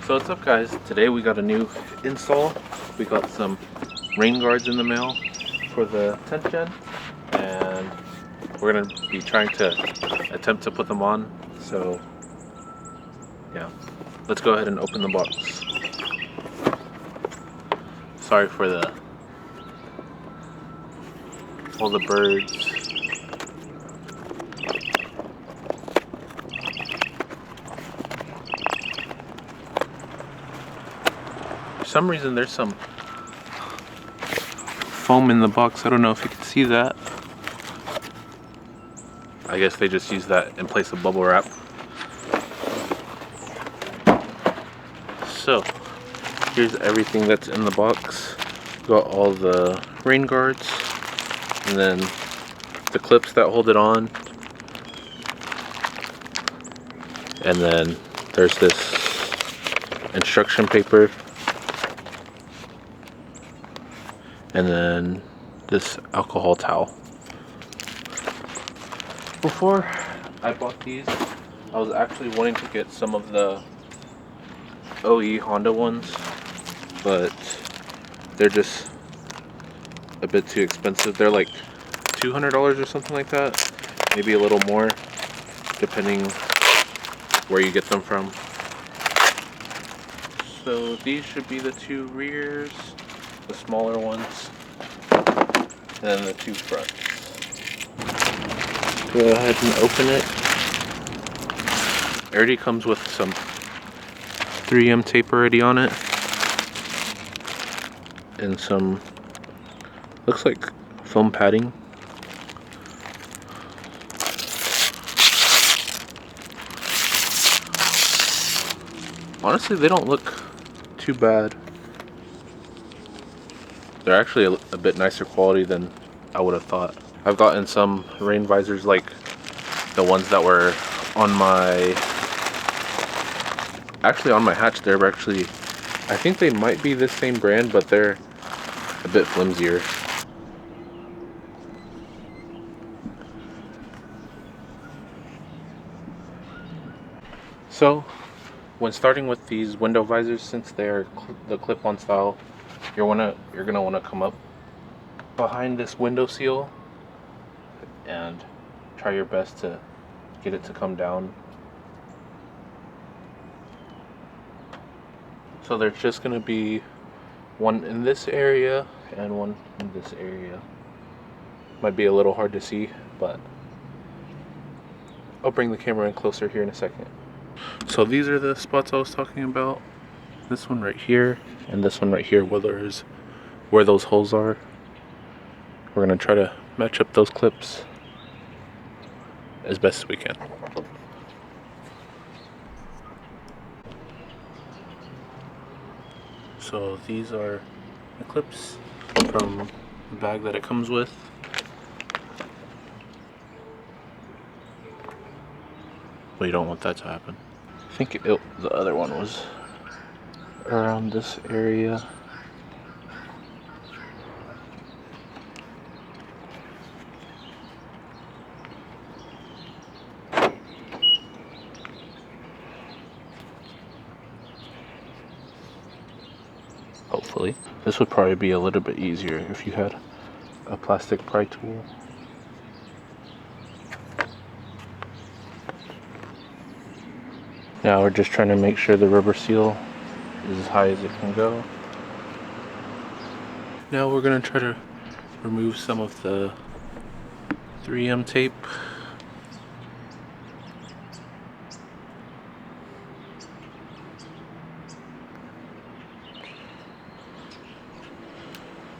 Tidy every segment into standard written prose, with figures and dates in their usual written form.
So what's up guys, today we got a new install. We got some rain guards in the mail for the 10th gen and we're going to be trying to attempt to put them on. So yeah, let's go ahead and open the box. Sorry for all the birds. For some reason there's some foam in the box. I don't know if you can see that. I guess they just use that in place of bubble wrap. So here's everything that's in the box. Got all the rain guards and then the clips that hold it on, and then there's this instruction paper, and then this alcohol towel. Before I bought these, I was actually wanting to get some of the OE Honda ones, but they're just a bit too expensive. They're like $200 or something like that, maybe a little more depending where you get them from. So these should be the two rears, the smaller ones, and then the two fronts. Go ahead and open it. It already comes with some 3M tape already on it, and some, looks like foam padding. Honestly, they don't look too bad. They're actually a bit nicer quality than I would have thought. I've gotten some rain visors like the ones that were on my, actually on my hatch. They're actually, I think they might be the same brand, but they're a bit flimsier. So when starting with these window visors, since they're the clip-on style, you're gonna want to come up behind this window seal and try your best to get it to come down. So there's just gonna be one in this area and one in this area. Might be a little hard to see, but I'll bring the camera in closer here in a second. So these are the spots I was talking about. This one right here and this one right here, where those holes are. We're gonna try to match up those clips as best as we can. So these are the clips from the bag that it comes with. Well, you don't want that to happen. I think the other one was around this area. Hopefully. This would probably be a little bit easier if you had a plastic pry tool. Now we're just trying to make sure the rubber seal is as high as it can go. Now we're going to try to remove some of the 3M tape.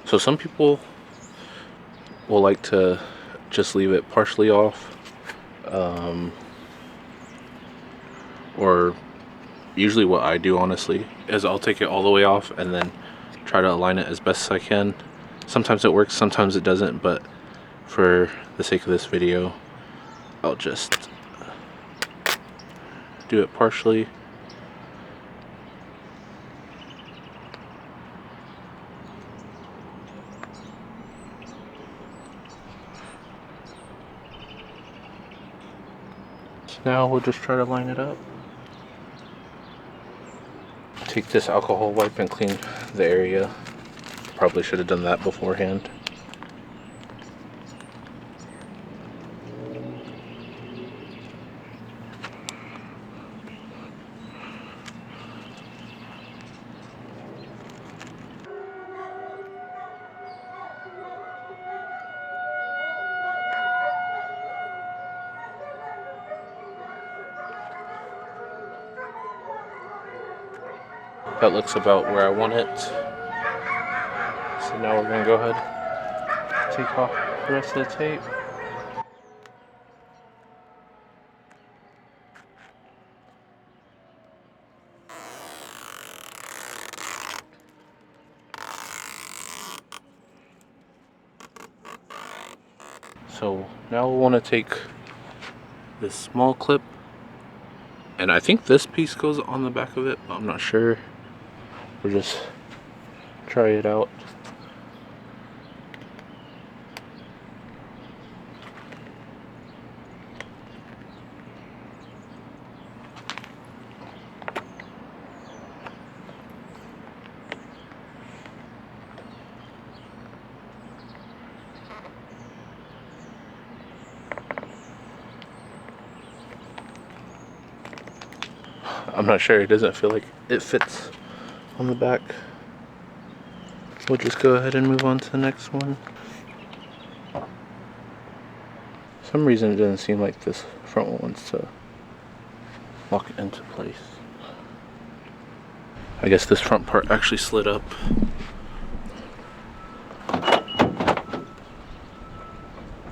So some people will like to just leave it partially off, or usually what I do honestly is I'll take it all the way off and then try to align it as best as I can. Sometimes it works, sometimes it doesn't, but for the sake of this video I'll just do it partially. Now we'll just try to line it up. take this alcohol wipe and clean the area. Probably should have done that beforehand. That looks about where I want it. So now we're gonna go ahead, take off the rest of the tape. So now we want to take this small clip, and I think this piece goes on the back of it, but I'm not sure. We'll just try it out. I'm not sure, it doesn't feel like it fits on the back. We'll just go ahead and move on to the next one. For some reason it doesn't seem like this front one wants to lock into place. I guess this front part actually slid up.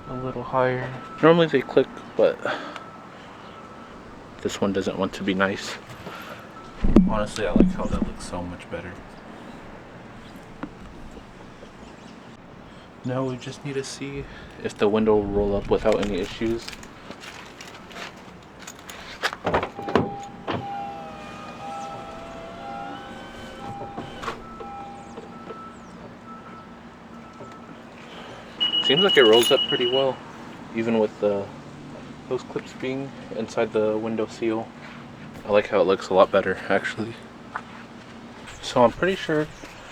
A little higher. Normally they click, but this one doesn't want to be nice. Honestly, I like how that looks so much better. Now we just need to see if the window will roll up without any issues. Seems like it rolls up pretty well, even with those clips being inside the window seal. I like how it looks a lot better, actually. So I'm pretty sure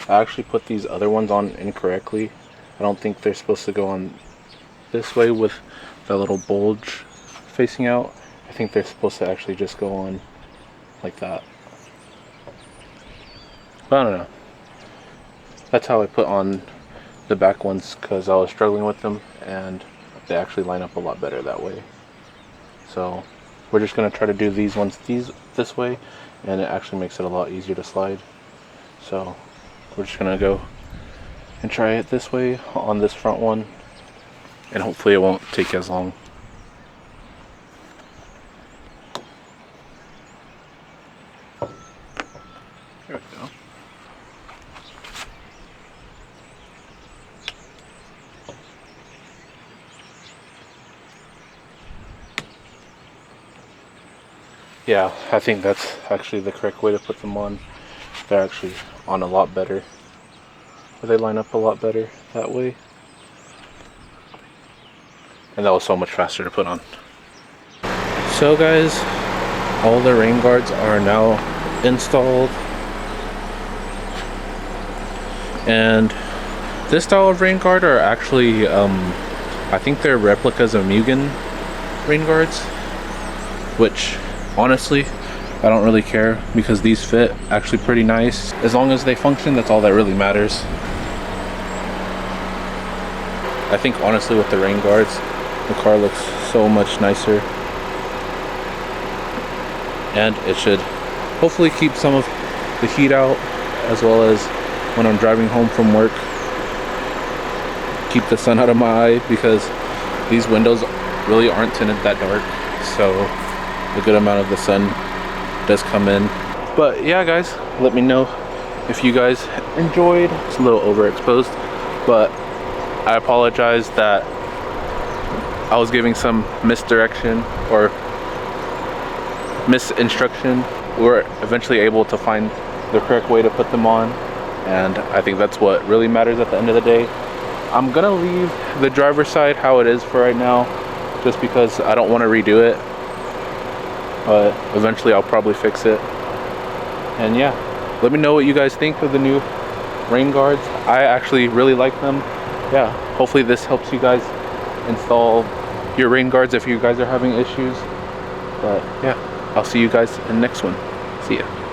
I actually put these other ones on incorrectly. I don't think they're supposed to go on this way with that little bulge facing out. I think they're supposed to actually just go on like that. But I don't know. That's how I put on the back ones, because I was struggling with them and they actually line up a lot better that way. So we're just going to try to do these ones this way, and it actually makes it a lot easier to slide. So we're just going to go and try it this way on this front one, and hopefully it won't take as long. There we go. Yeah, I think that's actually the correct way to put them on. They're actually on a lot better. They line up a lot better that way. And that was so much faster to put on. So guys, all the rain guards are now installed. And this style of rain guard are actually, I think they're replicas of Mugen rain guards, which honestly, I don't really care, because these fit actually pretty nice. As long as they function, that's all that really matters. I think honestly with the rain guards, the car looks so much nicer. And it should hopefully keep some of the heat out, as well as when I'm driving home from work, keep the sun out of my eye, because these windows really aren't tinted that dark. So a good amount of the sun does come in. But yeah guys, let me know if you guys enjoyed. It's a little overexposed, but I apologize that I was giving some misdirection or misinstruction. We were eventually able to find the correct way to put them on, and I think that's what really matters at the end of the day. I'm gonna leave the driver's side how it is for right now, just because I don't want to redo it. But eventually I'll probably fix it. And yeah, let me know what you guys think of the new rain guards. I actually really like them. Yeah, hopefully this helps you guys install your rain guards if you guys are having issues. But yeah, I'll see you guys in the next one. See ya.